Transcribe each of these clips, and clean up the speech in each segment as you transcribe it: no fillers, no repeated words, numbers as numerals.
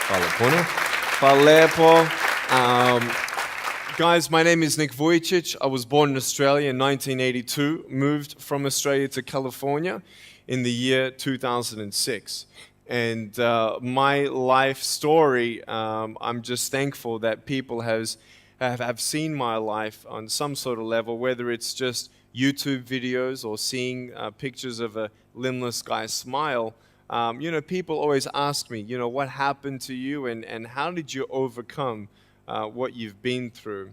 Hvala puno. Guys, my name is Nick Vujicic. I was born in Australia in 1982, moved from Australia to California in the year 2006. And my life story, I'm just thankful that people have seen my life on some sort of level, whether it's just YouTube videos or seeing pictures of a limbless guy's smile. People always ask me, what happened to you and how did you overcome what you've been through?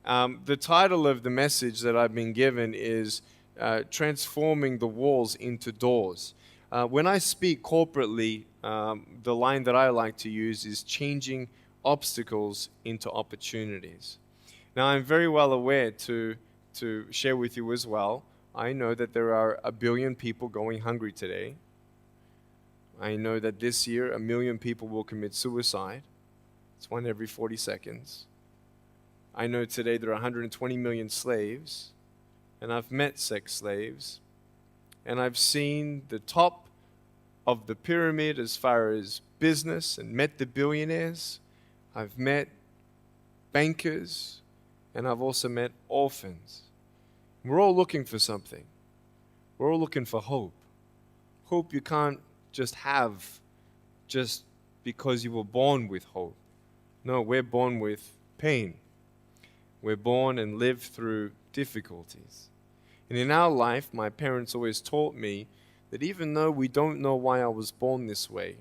The title of the message that I've been given is Transforming the Walls into Doors. When I speak corporately, the line that I like to use is changing obstacles into opportunities. Now, I'm very well aware to share with you as well, I know that there are 1 billion people going hungry today. I know that this year 1 million people will commit suicide. It's 1 every 40 seconds. I know today there are 120 million slaves, and I've met sex slaves, and I've seen the top of the pyramid as far as business and met the billionaires. I've met bankers, and I've also met orphans. We're all looking for something. We're all looking for hope. Hope you can't just have just because you were born with hope. No, we're born with pain. We're born and live through difficulties. And in our life, my parents always taught me that even though we don't know why I was born this way,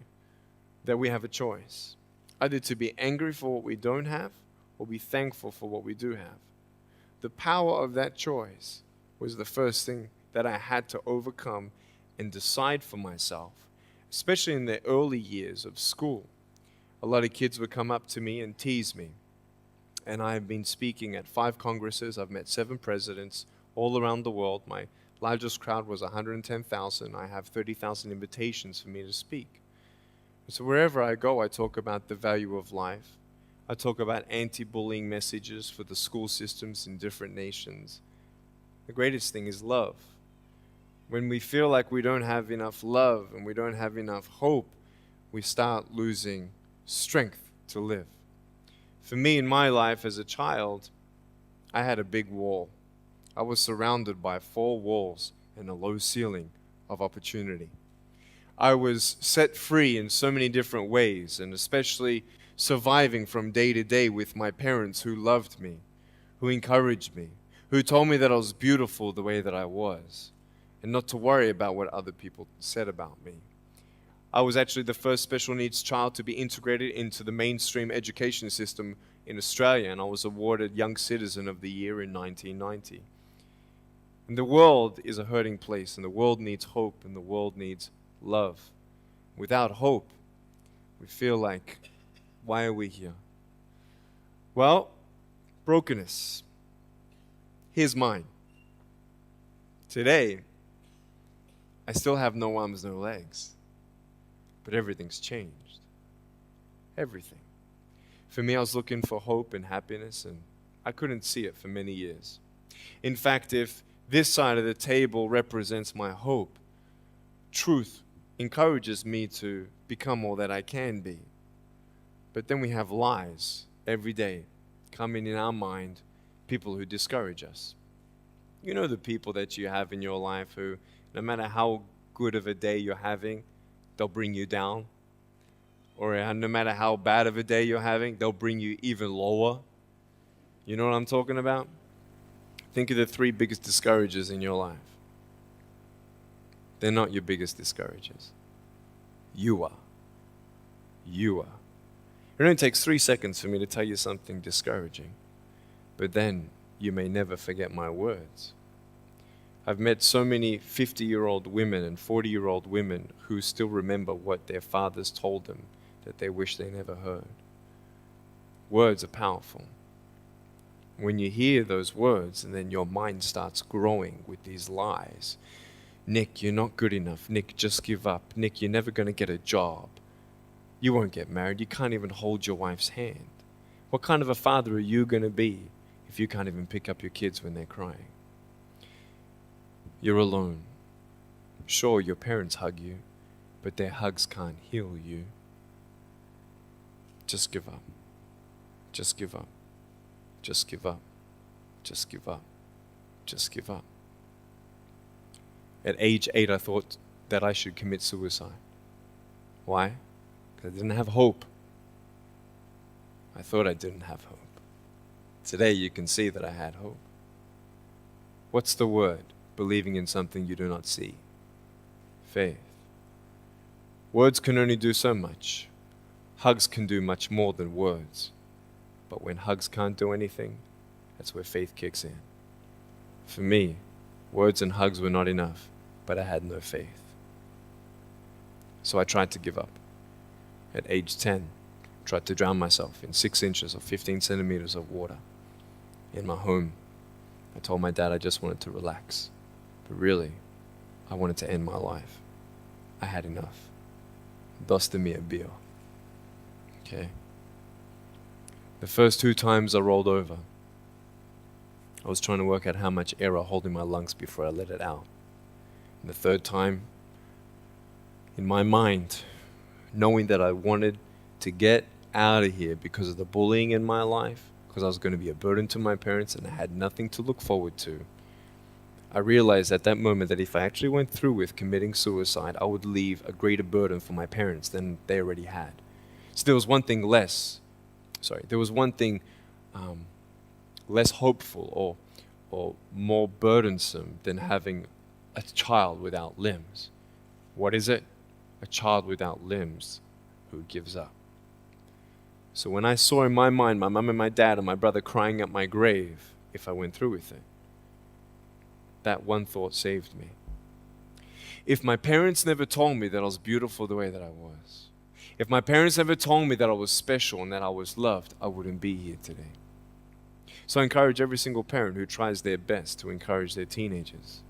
that we have a choice. Either to be angry for what we don't have, or be thankful for what we do have. The power of that choice was the first thing that I had to overcome and decide for myself, especially in the early years of school. A lot of kids would come up to me and tease me. And I've been speaking at 5 congresses. I've met 7 presidents all around the world. My largest crowd was 110,000. I have 30,000 invitations for me to speak. So wherever I go, I talk about the value of life. I talk about anti-bullying messages for the school systems in different nations. The greatest thing is love. When we feel like we don't have enough love and we don't have enough hope, we start losing strength to live. For me, in my life as a child, I had a big wall. I was surrounded by 4 walls and a low ceiling of opportunity. I was set free in so many different ways, and especially surviving from day to day with my parents who loved me, who encouraged me, who told me that I was beautiful the way that I was, and not to worry about what other people said about me. I was actually the first special needs child to be integrated into the mainstream education system in Australia, and I was awarded Young Citizen of the Year in 1990. And the world is a hurting place, and the world needs hope, and the world needs love. Without hope, we feel like, why are we here? Well, brokenness. Here's mine. Today, I still have no arms, no legs. But everything's changed. Everything. For me, I was looking for hope and happiness, and I couldn't see it for many years. In fact, if this side of the table represents my hope, truth encourages me to become all that I can be. But then we have lies every day coming in our mind, people who discourage us. You know the people that you have in your life who, no matter how good of a day you're having, they'll bring you down. Or no matter how bad of a day you're having, they'll bring you even lower. You know what I'm talking about? Think of the 3 biggest discouragers in your life. They're not your biggest discouragers. You are. You are. It only takes 3 seconds for me to tell you something discouraging, but then you may never forget my words. I've met so many 50-year-old women and 40-year-old women who still remember what their fathers told them that they wish they never heard. Words are powerful. When you hear those words and then your mind starts growing with these lies. Nick, you're not good enough. Nick, just give up. Nick, you're never going to get a job. You won't get married. You can't even hold your wife's hand. What kind of a father are you going to be if you can't even pick up your kids when they're crying? You're alone. Sure, your parents hug you, but their hugs can't heal you. Just give up. Just give up. Just give up. Just give up. Just give up. At age 8, I thought that I should commit suicide. Why? Because I didn't have hope. I thought I didn't have hope. Today you can see that I had hope. What's the word? Believing in something you do not see. Faith. Words can only do so much. Hugs can do much more than words. But when hugs can't do anything, that's where faith kicks in. For me, words and hugs were not enough, but I had no faith. So I tried to give up. At age 10, I tried to drown myself in 6 inches or 15 centimeters of water. In my home, I told my dad I just wanted to relax. But really, I wanted to end my life. I had enough. Dosta mi bio. Okay? The first 2 times I rolled over, I was trying to work out how much air I hold in my lungs before I let it out. And the 3rd time, in my mind, knowing that I wanted to get out of here because of the bullying in my life, because I was going to be a burden to my parents and I had nothing to look forward to, I realized at that moment that if I actually went through with committing suicide, I would leave a greater burden for my parents than they already had. So there was one thing less hopeful or more burdensome than having a child without limbs. What is it? A child without limbs who gives up. So when I saw in my mind my mum and my dad and my brother crying at my grave if I went through with it, that one thought saved me. If my parents never told me that I was beautiful the way that I was, if my parents never told me that I was special and that I was loved, I wouldn't be here today. So I encourage every single parent who tries their best to encourage their teenagers.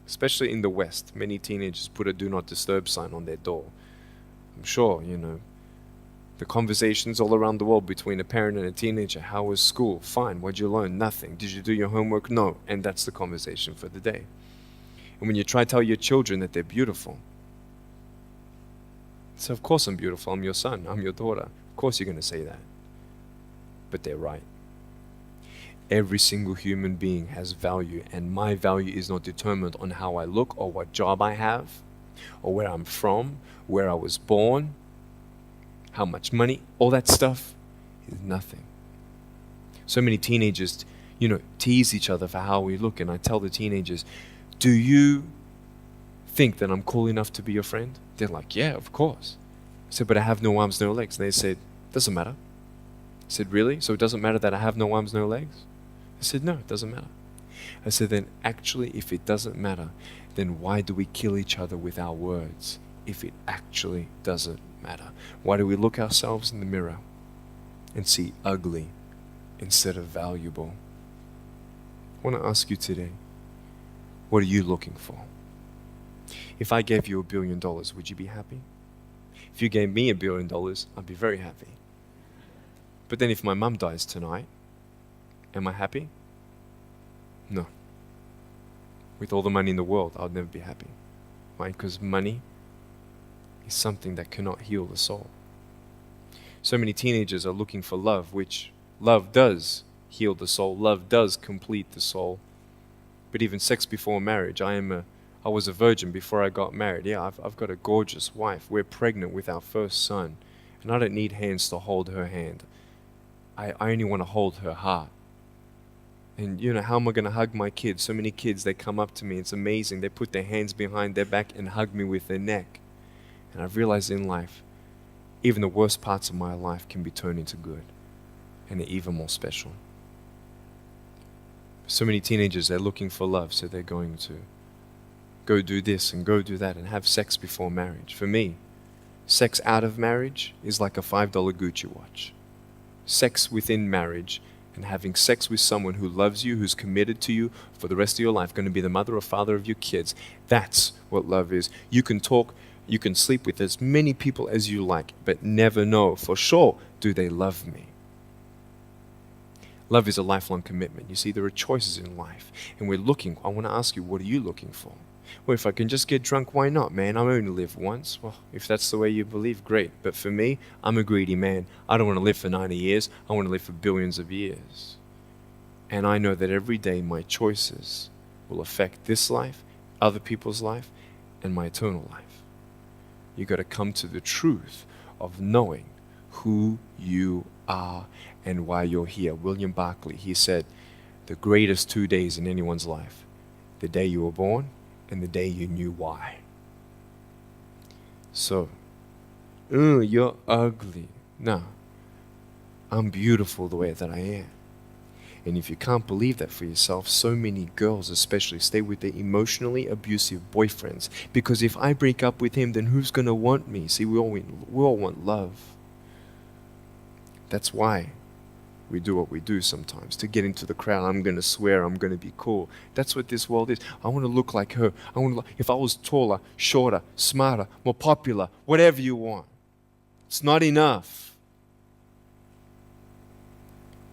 Especially in the West, many teenagers put a do not disturb sign on their door. I'm sure, the conversations all around the world between a parent and a teenager. How was school? Fine. What'd you learn? Nothing. Did you do your homework? No. And that's the conversation for the day. And when you try to tell your children that they're beautiful, so of course I'm beautiful. I'm your son. I'm your daughter. Of course you're going to say that. But they're right. Every single human being has value, and my value is not determined on how I look or what job I have or where I'm from, where I was born, how much money. All that stuff is nothing. So many teenagers, tease each other for how we look, and I tell the teenagers, do you think that I'm cool enough to be your friend? They're like, yeah, of course. I said, but I have no arms, no legs. And they said, doesn't matter. I said, really? So it doesn't matter that I have no arms, no legs? I said, no, it doesn't matter. I said, then actually, if it doesn't matter, then why do we kill each other with our words if it actually doesn't matter? Why do we look ourselves in the mirror and see ugly instead of valuable? I want to ask you today, what are you looking for? If I gave you $1 billion, would you be happy? If you gave me $1 billion, I'd be very happy. But then if my mum dies tonight, am I happy? No. With all the money in the world, I'll never be happy. Why? Because money is something that cannot heal the soul. So many teenagers are looking for love, which love does heal the soul. Love does complete the soul. But even sex before marriage, I was a virgin before I got married. Yeah, I've got a gorgeous wife. We're pregnant with our first son. And I don't need hands to hold her hand. I only want to hold her heart. And how am I going to hug my kids? So many kids, they come up to me. It's amazing. They put their hands behind their back and hug me with their neck. And I've realized in life, even the worst parts of my life can be turned into good. And they're even more special. So many teenagers, they're looking for love. So they're going to go do this and go do that and have sex before marriage. For me, sex out of marriage is like a $5 Gucci watch. Sex within marriage and having sex with someone who loves you, who's committed to you for the rest of your life, going to be the mother or father of your kids. That's what love is. You can talk, you can sleep with as many people as you like, but never know for sure, do they love me? Love is a lifelong commitment. You see, there are choices in life, and we're looking. I want to ask you, what are you looking for? Well, if I can just get drunk, why not, man? I only live once. Well, if that's the way you believe, great. But for me, I'm a greedy man. I don't want to live for 90 years. I want to live for billions of years. And I know that every day my choices will affect this life, other people's life, and my eternal life. You got to come to the truth of knowing who you are and why you're here. William Barclay, he said, the greatest 2 days in anyone's life, the day you were born and the day you knew why. So, you're ugly. No, I'm beautiful the way that I am. And if you can't believe that for yourself, so many girls especially stay with their emotionally abusive boyfriends. Because if I break up with him, then who's going to want me? See, we all want love. That's why we do what we do sometimes. To get into the crowd, I'm going to swear, I'm going to be cool. That's what this world is. I want to look like her. If I was taller, shorter, smarter, more popular, whatever you want. It's not enough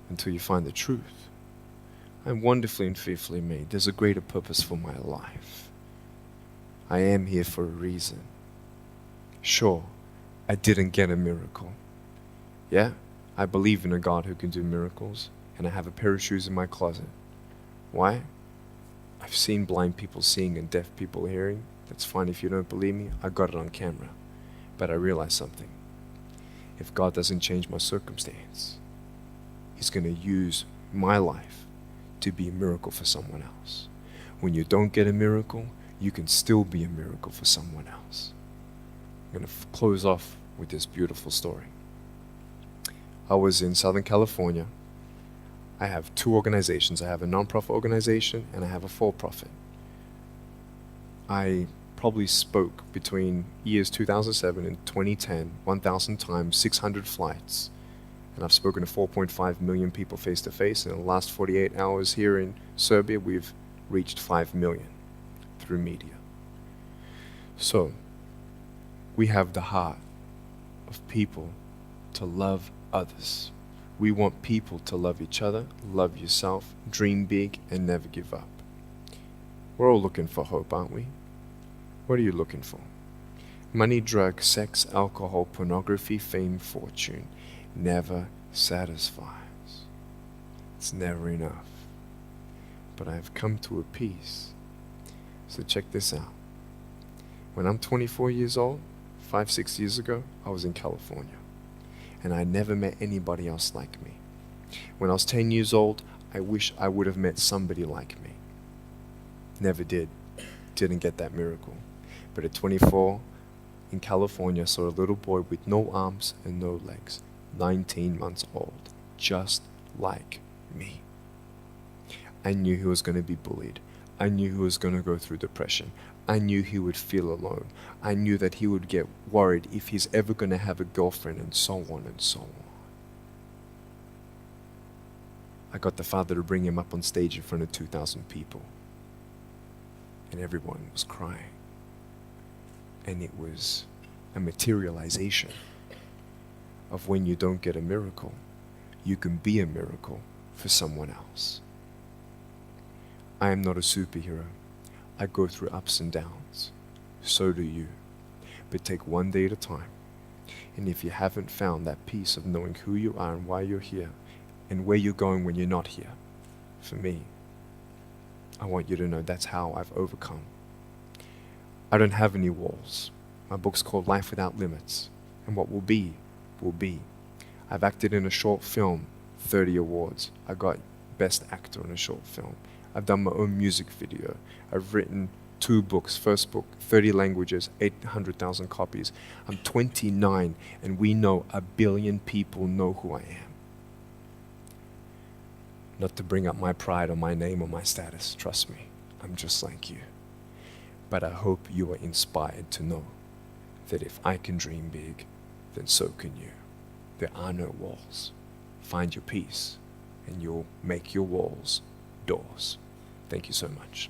until you find the truth. I'm wonderfully and fearfully made. There's a greater purpose for my life. I am here for a reason. Sure, I didn't get a miracle. Yeah, I believe in a God who can do miracles, and I have a pair of shoes in my closet. Why? I've seen blind people seeing and deaf people hearing. That's fine if you don't believe me. I got it on camera. But I realized something. If God doesn't change my circumstance, He's going to use my life to be a miracle for someone else. When you don't get a miracle, you can still be a miracle for someone else. I'm going to close off with this beautiful story. I was in Southern California. I have two organizations. I have a non-profit organization and I have a for-profit. I probably spoke between years 2007 and 2010, 1,000 times, 600 flights. And I've spoken to 4.5 million people face to face. And in the last 48 hours here in Serbia, we've reached 5 million through media. So, we have the heart of people to love others. We want people to love each other, love yourself, dream big, and never give up. We're all looking for hope, aren't we? What are you looking for? Money, drugs, sex, alcohol, pornography, fame, fortune never satisfies. It's never enough. But I have come to a peace. So check this out. When I'm 24 years old, 5-6 years ago, I was in California. And I never met anybody else like me. When I was 10 years old, I wish I would have met somebody like me. Never did. Didn't get that miracle. But at 24, in California, I saw a little boy with no arms and no legs, 19 months old, just like me. I knew he was going to be bullied. I knew he was going to go through depression. I knew he would feel alone. I knew that he would get worried if he's ever going to have a girlfriend, and so on and so on. I got the father to bring him up on stage in front of 2,000 people. And everyone was crying. And it was a materialization of when you don't get a miracle, you can be a miracle for someone else. I am not a superhero. I go through ups and downs. So do you. But take one day at a time. And if you haven't found that peace of knowing who you are and why you're here, and where you're going when you're not here, for me, I want you to know that's how I've overcome. I don't have any walls. My book's called Life Without Limits. And what will be, will be. I've acted in a short film, 30 awards. I got Best Actor in a short film. I've done my own music video. I've written 2 books. First book, 30 languages, 800,000 copies. I'm 29, and we know 1 billion people know who I am. Not to bring up my pride or my name or my status. Trust me, I'm just like you. But I hope you are inspired to know that if I can dream big, then so can you. There are no walls. Find your peace, and you'll make your walls doors. Thank you so much.